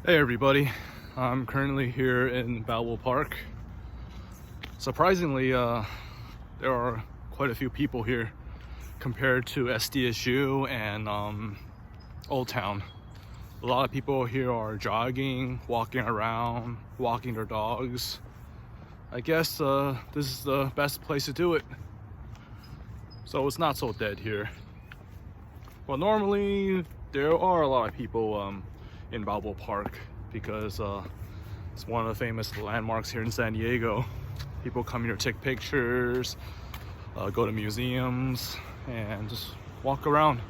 Hey everybody, I'm currently here in Balboa Park. Surprisingly, there are quite a few people here compared to SDSU and Old Town. A lot of people here are jogging, walking around, walking their dogs. I guess this is the best place to do it. So it's not so dead here. Well, normally there are a lot of people in Balboa Park because it's one of the famous landmarks here in San Diego. People come here to take pictures, go to museums, and just walk around.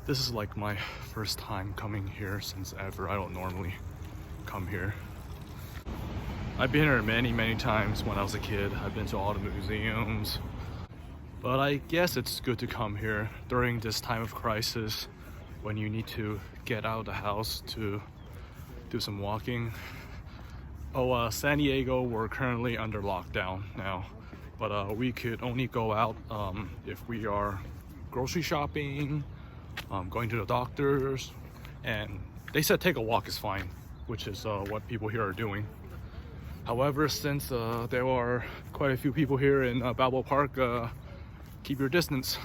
This is like my first time coming here since ever. I don't normally come here. I've been here many times when I was a kid. I've been to all the museums. But I guess it's good to come here during this time of crisis when you need to get out of the house to do some walking. San Diego, we're currently under lockdown now. But we could only go out if we are grocery shopping, going to the doctors, and they said take a walk is fine, which is what people here are doing. However, since there are quite a few people here in Balboa Park, keep your distance.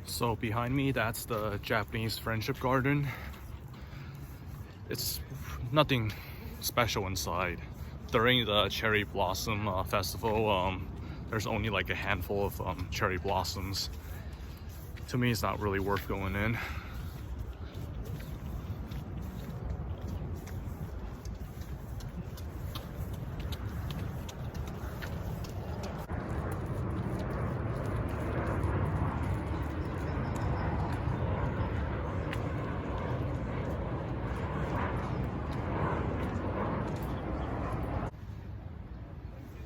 So behind me, that's the Japanese Friendship Garden. It's nothing special inside. During the cherry blossom festival, there's only like a handful of cherry blossoms. To me, it's not really worth going in.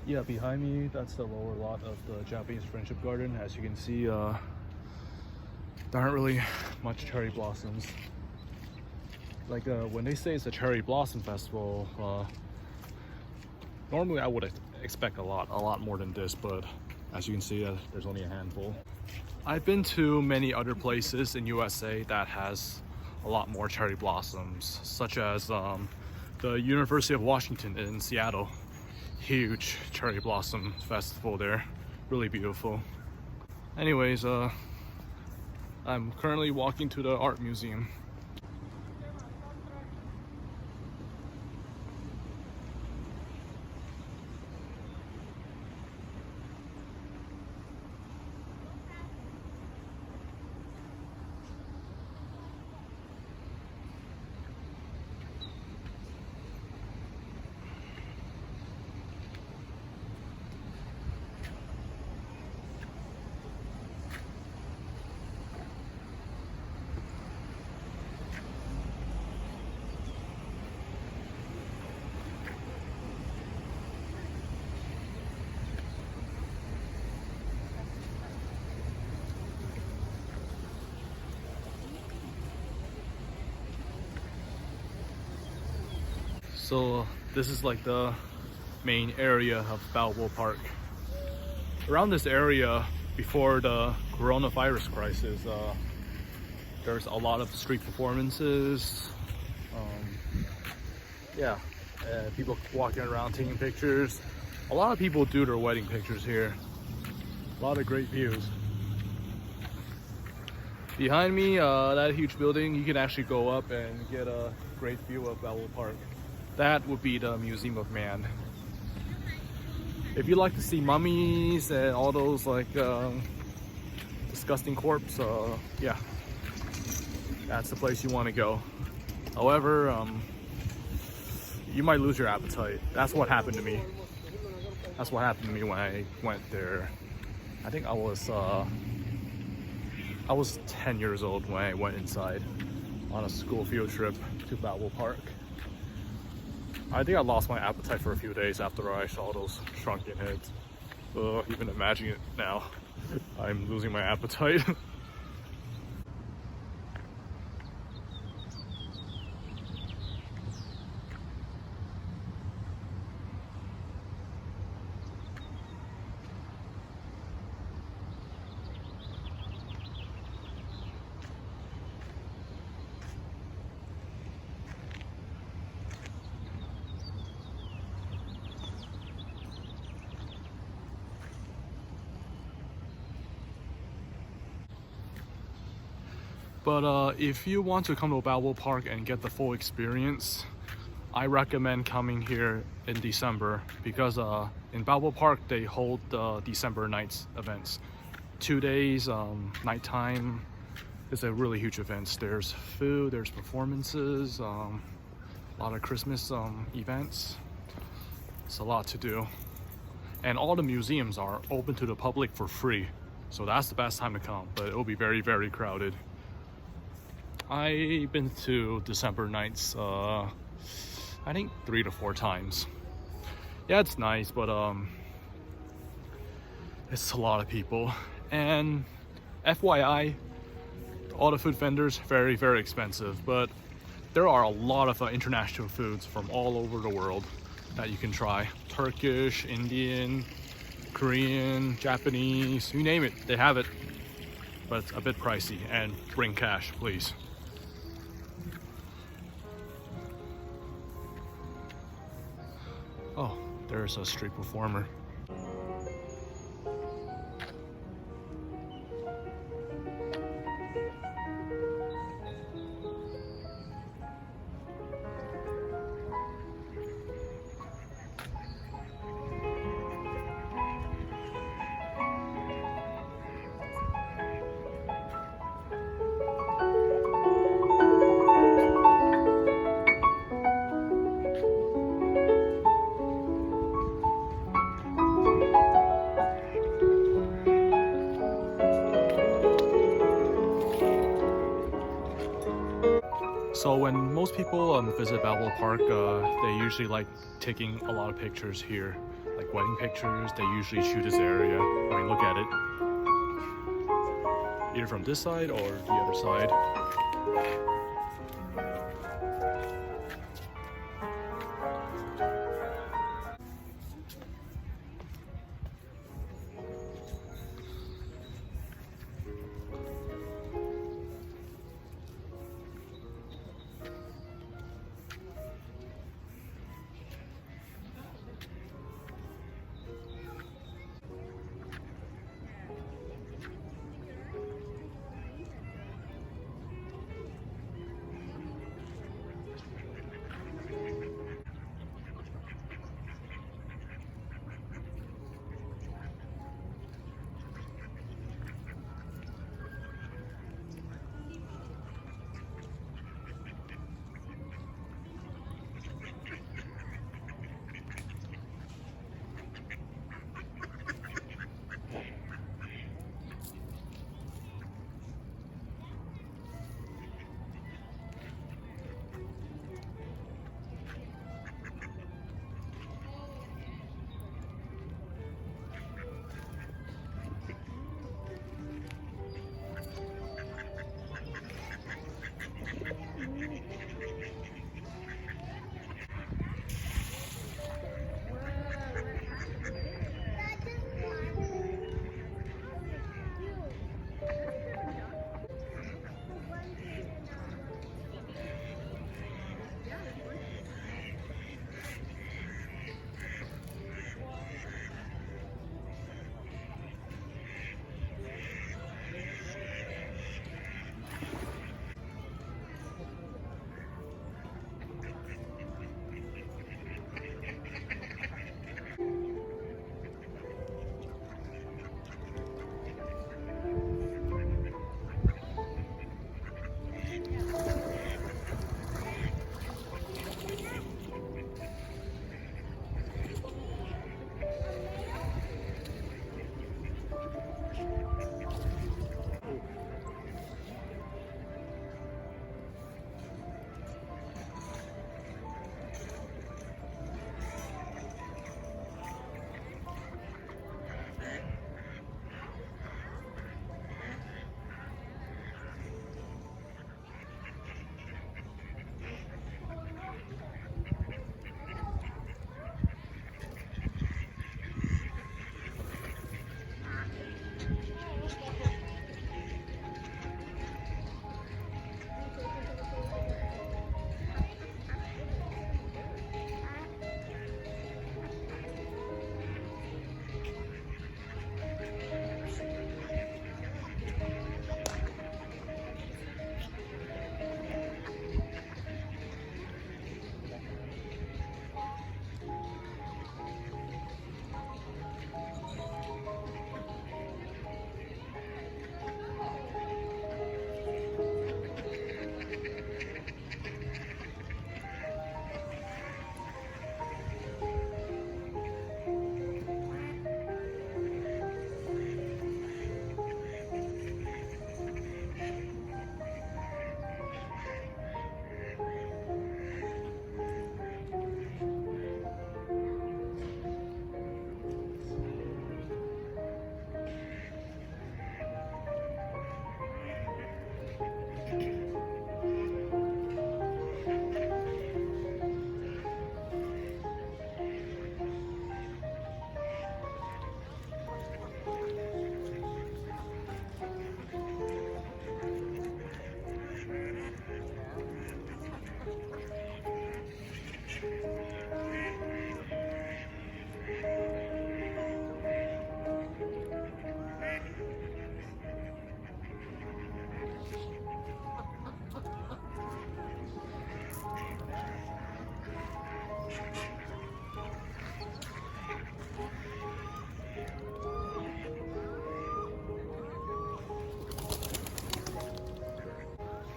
Yeah, behind me, that's the lower lot of the Japanese Friendship Garden. As you can see, there aren't really much cherry blossoms. Like when they say it's a cherry blossom festival, normally I would expect a lot more than this, but as you can see, there's only a handful. I've been to many other places in USA that has a lot more cherry blossoms, such as the University of Washington in Seattle. Huge cherry blossom festival there, really beautiful. Anyways, I'm currently walking to the art museum. So this is like the main area of Balboa Park. Around this area, before the coronavirus crisis, there's a lot of street performances. People walking around taking pictures. A lot of people do their wedding pictures here. A lot of great views. Behind me, that huge building, you can actually go up and get a great view of Balboa Park. That would be the Museum of Man. If you like to see mummies and all those like disgusting corpse, yeah, that's the place you want to go. However, you might lose your appetite. That's what happened to me. That's what happened to me when I went there. I think I was 10 years old when I went inside on a school field trip to Balboa Park. I think I lost my appetite for a few days after I saw those shrunken heads. Even imagining it now, I'm losing my appetite. But if you want to come to Balboa Park and get the full experience, I recommend coming here in December because in Balboa Park they hold the December nights events. 2 days, nighttime. It's a really huge event. There's food, there's performances, a lot of Christmas events. It's a lot to do. And all the museums are open to the public for free. So that's the best time to come, but it will be very, very crowded. I've been to December nights, I think 3 to 4 times. Yeah, it's nice, but it's a lot of people. And FYI, all the food vendors, very, very expensive, but there are a lot of international foods from all over the world that you can try. Turkish, Indian, Korean, Japanese, you name it, they have it. But it's a bit pricey, and bring cash, please. Oh, there's a street performer. So when most people visit Balboa Park, they usually like taking a lot of pictures here, like wedding pictures. They usually shoot this area. I mean, look at it. Either from this side or the other side.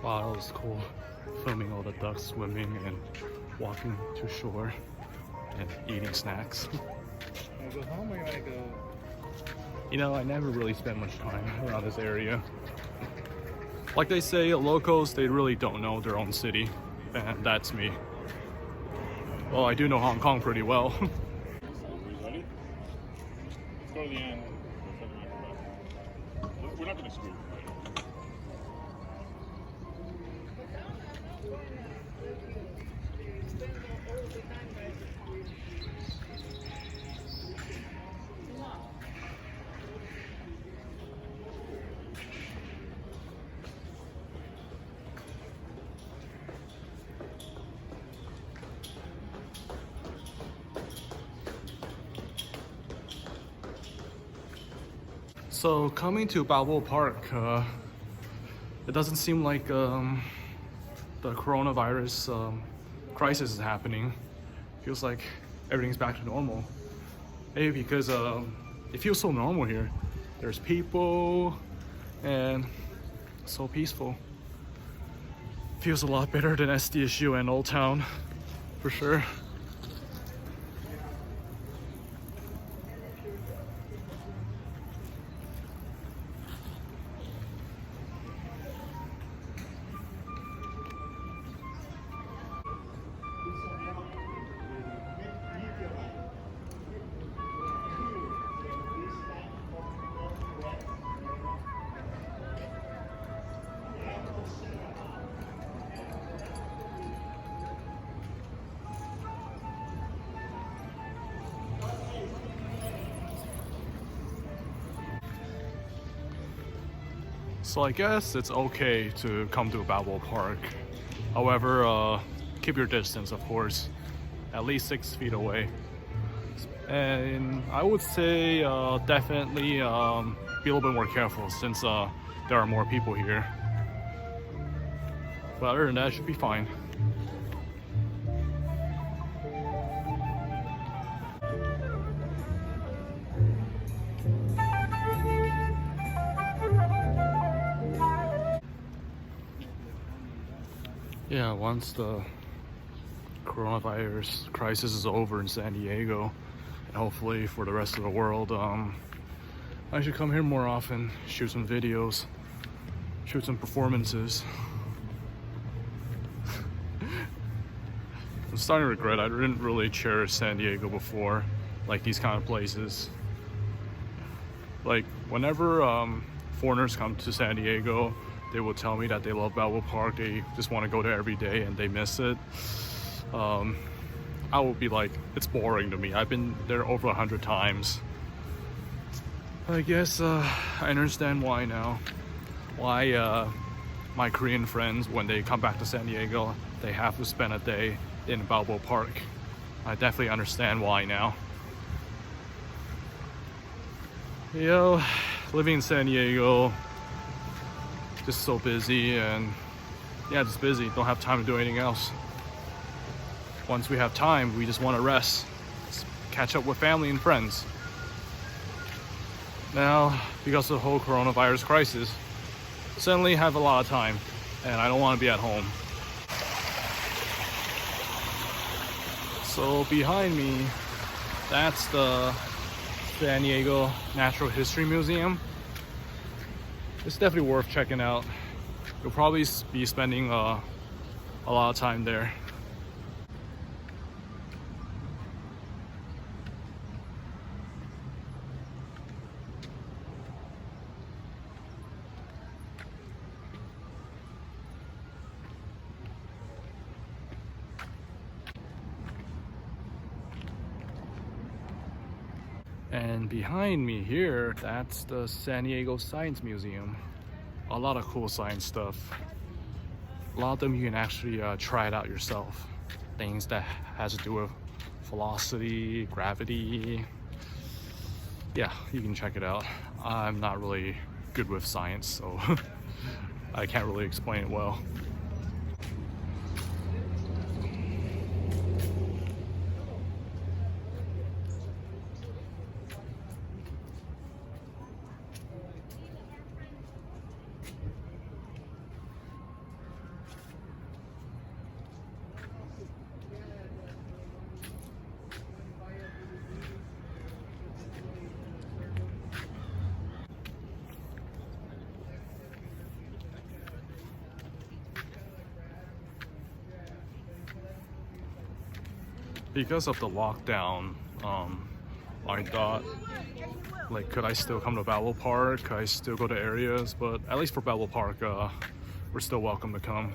Wow, that was cool. Filming all the ducks swimming and walking to shore and eating snacks. Want to go home or you want to go? You know, I never really spent much time around this area. Like they say, locals, they really don't know their own city. And that's me. Well, I do know Hong Kong pretty well. Ready? Let's go to the end. We're not going to scoop. So coming to Balboa Park, it doesn't seem like the coronavirus crisis is happening. Feels like everything's back to normal. Maybe because it feels so normal here. There's people and so peaceful. Feels a lot better than SDSU and Old Town, for sure. So I guess it's okay to come to Balboa Park. However, keep your distance, of course, at least 6 feet away. And I would say definitely be a little bit more careful since there are more people here. But other than that, it should be fine. Yeah, once the coronavirus crisis is over in San Diego, and hopefully for the rest of the world, I should come here more often, shoot some videos, shoot some performances. I'm starting to regret I didn't really cherish San Diego before, like these kind of places. Like whenever foreigners come to San Diego, they will tell me that they love Balboa Park, they just want to go there every day and they miss it. I will be like, it's boring to me. I've been there over 100 times. I guess I understand why now. Why my Korean friends, when they come back to San Diego, they have to spend a day in Balboa Park. I definitely understand why now. Yo, living in San Diego, just so busy and yeah, just busy. Don't have time to do anything else. Once we have time, we just want to rest, just catch up with family and friends. Now, because of the whole coronavirus crisis, suddenly have a lot of time and I don't want to be at home. So behind me, that's the San Diego Natural History Museum. It's definitely worth checking out. You'll probably be spending a lot of time there. And behind me here, that's the San Diego Science Museum. A lot of cool science stuff. A lot of them you can actually try it out yourself. Things that has to do with velocity, gravity. Yeah, you can check it out. I'm not really good with science, so I can't really explain it well. because of the lockdown, I thought, like, could I still come to Balboa Park? Could I still go to areas? But at least for Balboa Park, we're still welcome to come.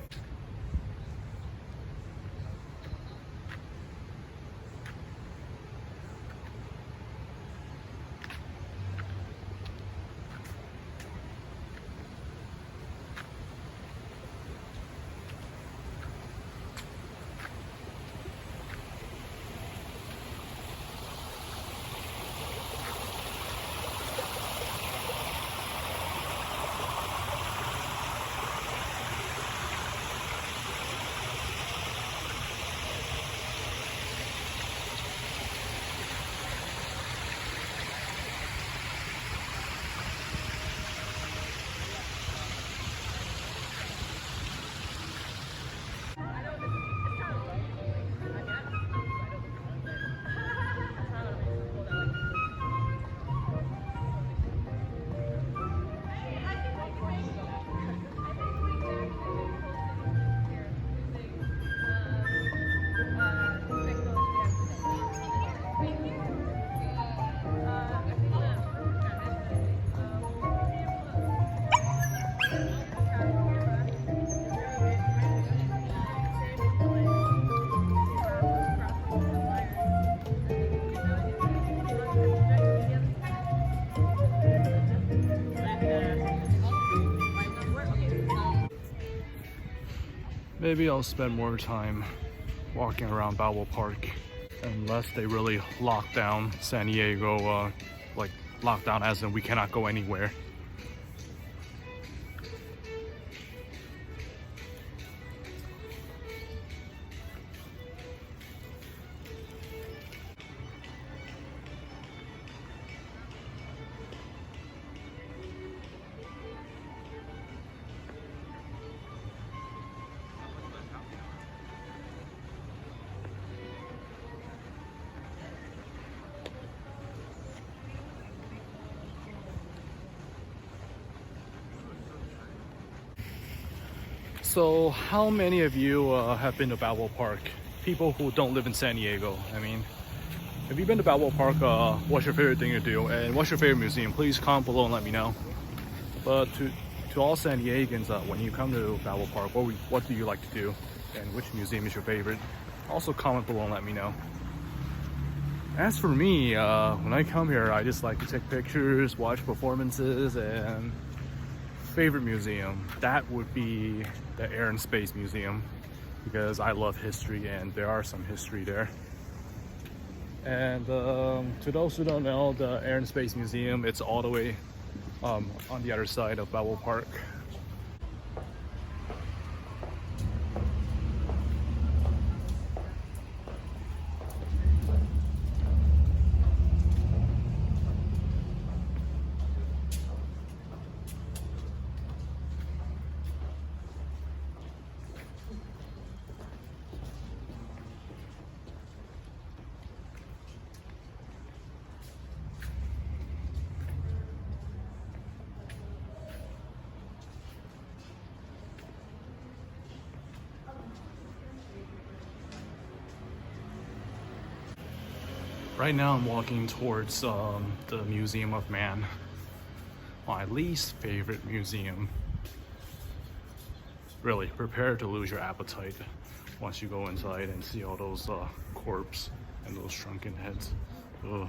Maybe I'll spend more time walking around Balboa Park, unless they really lock down San Diego, like lockdown as in we cannot go anywhere. So how many of you have been to Balboa Park? People who don't live in San Diego. I mean, if you've been to Balboa Park, what's your favorite thing to do? And what's your favorite museum? Please comment below and let me know. But to all San Diegans, when you come to Balboa Park, what do you like to do? And which museum is your favorite? Also comment below and let me know. As for me, when I come here, I just like to take pictures, watch performances, and favorite museum, that would be the Air and Space Museum, because I love history and there are some history there. And to those who don't know, the Air and Space Museum, it's all the way on the other side of Balboa Park. Right now I'm walking towards the Museum of Man, my least favorite museum. Really, prepare to lose your appetite once you go inside and see all those corpses and those shrunken heads. Ugh.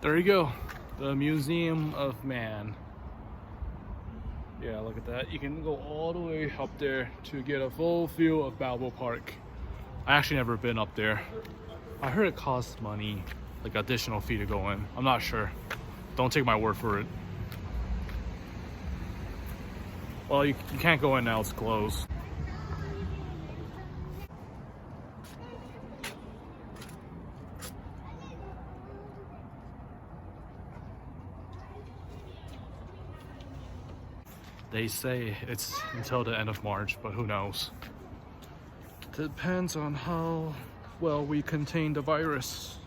There you go, the Museum of Man. Yeah, look at that. You can go all the way up there to get a full view of Balboa Park. I actually never been up there. I heard it costs money, like additional fee to go in. I'm not sure. Don't take my word for it. Well, you can't go in now, it's closed. They say it's until the end of March, but who knows? Depends on how well we contain the virus.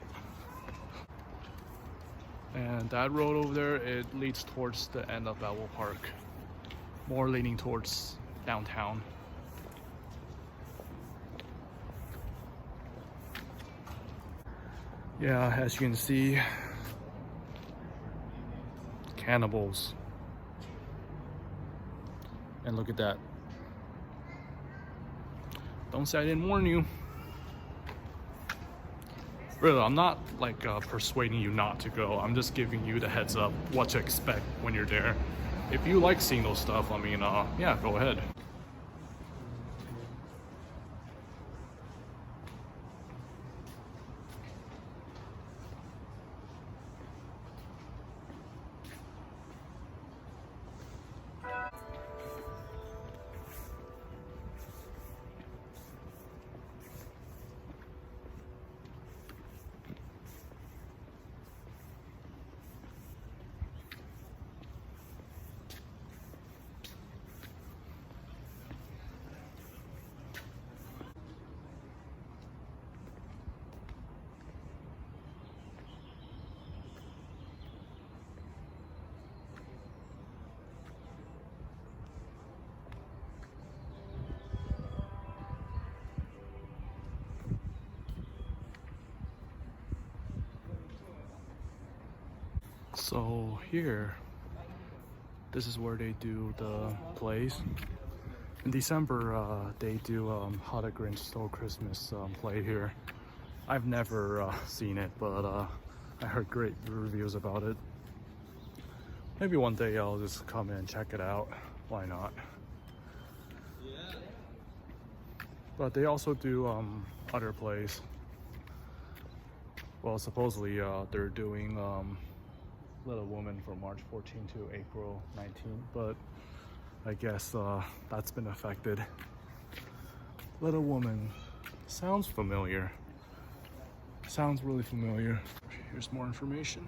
And that road over there, it leads towards the end of Balboa Park. More leaning towards downtown. Yeah, as you can see, cannibals. And look at that. Don't say I didn't warn you. Really, I'm not like persuading you not to go. I'm just giving you the heads up what to expect when you're there. If you like seeing those stuff, I mean, yeah, go ahead. So here, this is where they do the plays. In December, they do How the Grinch Stole Christmas play here. I've never seen it, but I heard great reviews about it. Maybe one day I'll just come in and check it out. Why not? But they also do other plays. Well, supposedly they're doing Little Woman from March 14 to April 19, but I guess that's been affected. Little Woman sounds familiar. Sounds really familiar. Here's more information.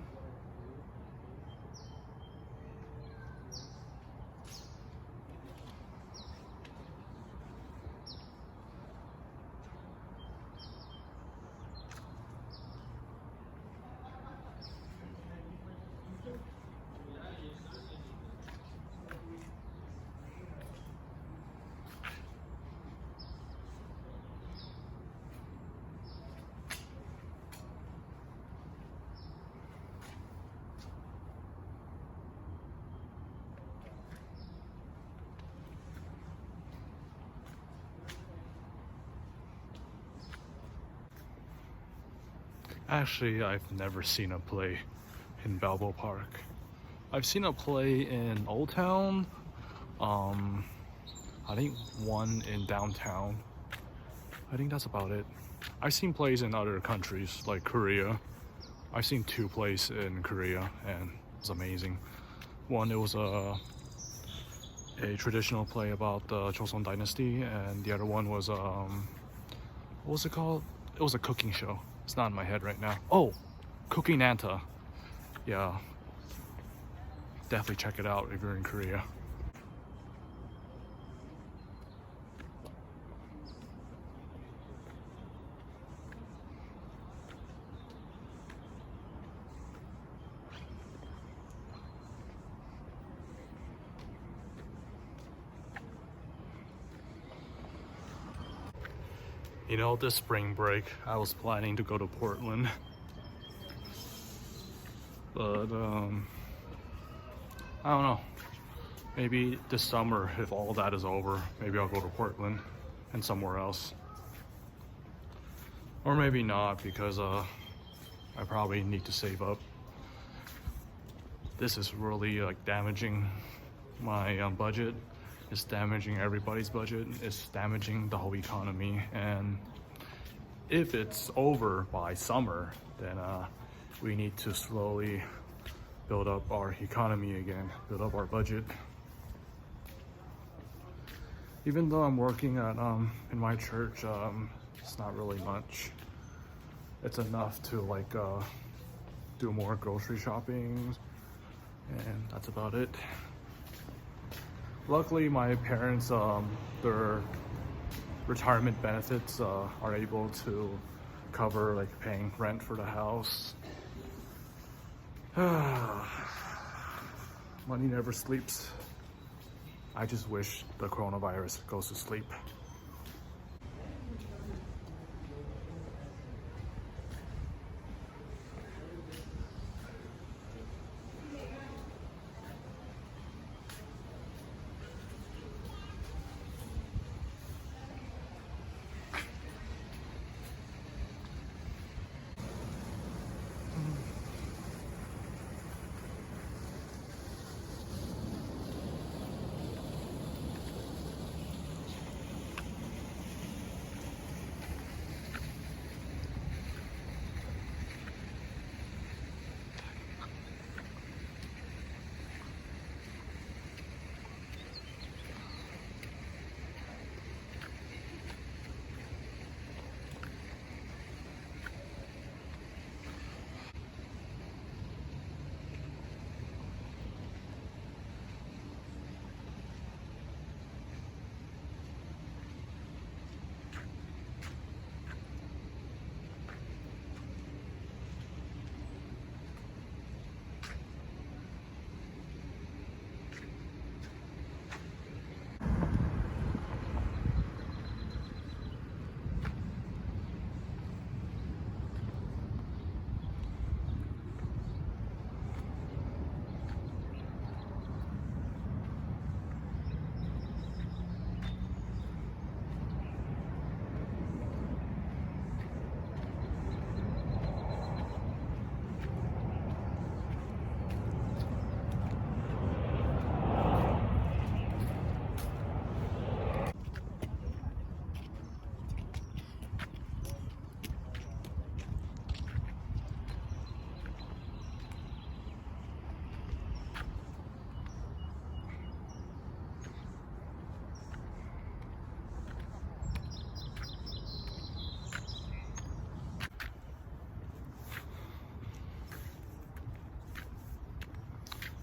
Actually, I've never seen a play in Balboa Park. I've seen a play in Old Town. I think one in downtown. I think that's about it. I've seen plays in other countries like Korea. I've seen 2 plays in Korea and it was amazing. One, it was a traditional play about the Joseon Dynasty, and the other one was what was it called? It was a cooking show. It's not in my head right now. Oh, Cooking Nanta. Yeah, definitely check it out if you're in Korea. You know, this spring break, I was planning to go to Portland. But, I don't know. Maybe this summer, if all that is over, maybe I'll go to Portland and somewhere else. Or maybe not, because I probably need to save up. This is really like damaging my budget. It's damaging everybody's budget. It's damaging the whole economy. And if it's over by summer, then we need to slowly build up our economy again, build up our budget. Even though I'm working at in my church, it's not really much. It's enough to like do more grocery shopping, and that's about it. Luckily, my parents, their retirement benefits are able to cover like paying rent for the house. Money never sleeps. I just wish the coronavirus goes to sleep.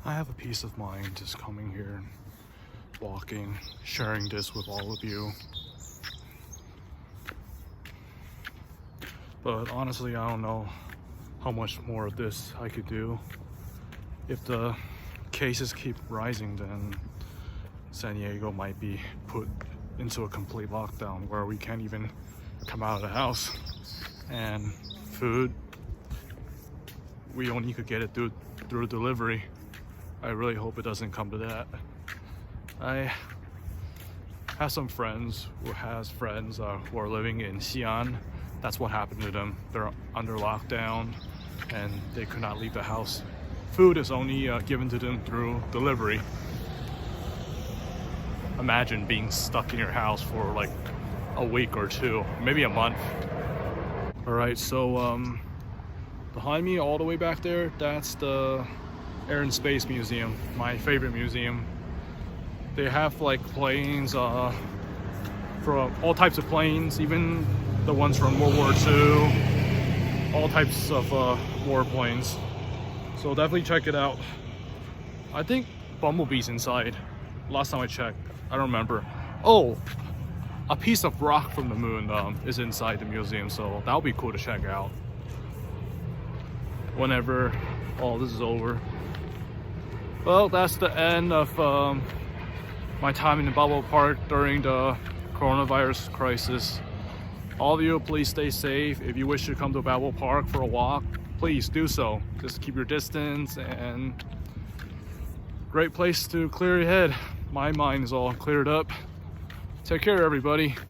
I have a peace of mind just coming here, walking, sharing this with all of you. But honestly, I don't know how much more of this I could do. If the cases keep rising, then San Diego might be put into a complete lockdown where we can't even come out of the house. And food, we only could get it through delivery. I really hope it doesn't come to that. I have some friends who who are living in Xi'an. That's what happened to them. They're under lockdown and they could not leave the house. Food is only given to them through delivery. Imagine being stuck in your house for like a week or two, maybe a month. All right, so behind me, all the way back there, that's the Air and Space Museum, my favorite museum. They have like planes from all types of planes, even the ones from World War II, all types of warplanes. So definitely check it out. I think Bumblebee's inside. Last time I checked, I don't remember. Oh, a piece of rock from the moon is inside the museum, so that'll be cool to check out whenever all this is over. Well, that's the end of my time in the Balboa Park during the coronavirus crisis. All of you, please stay safe. If you wish to come to Balboa Park for a walk, please do so. Just keep your distance, and great place to clear your head. My mind is all cleared up. Take care, everybody.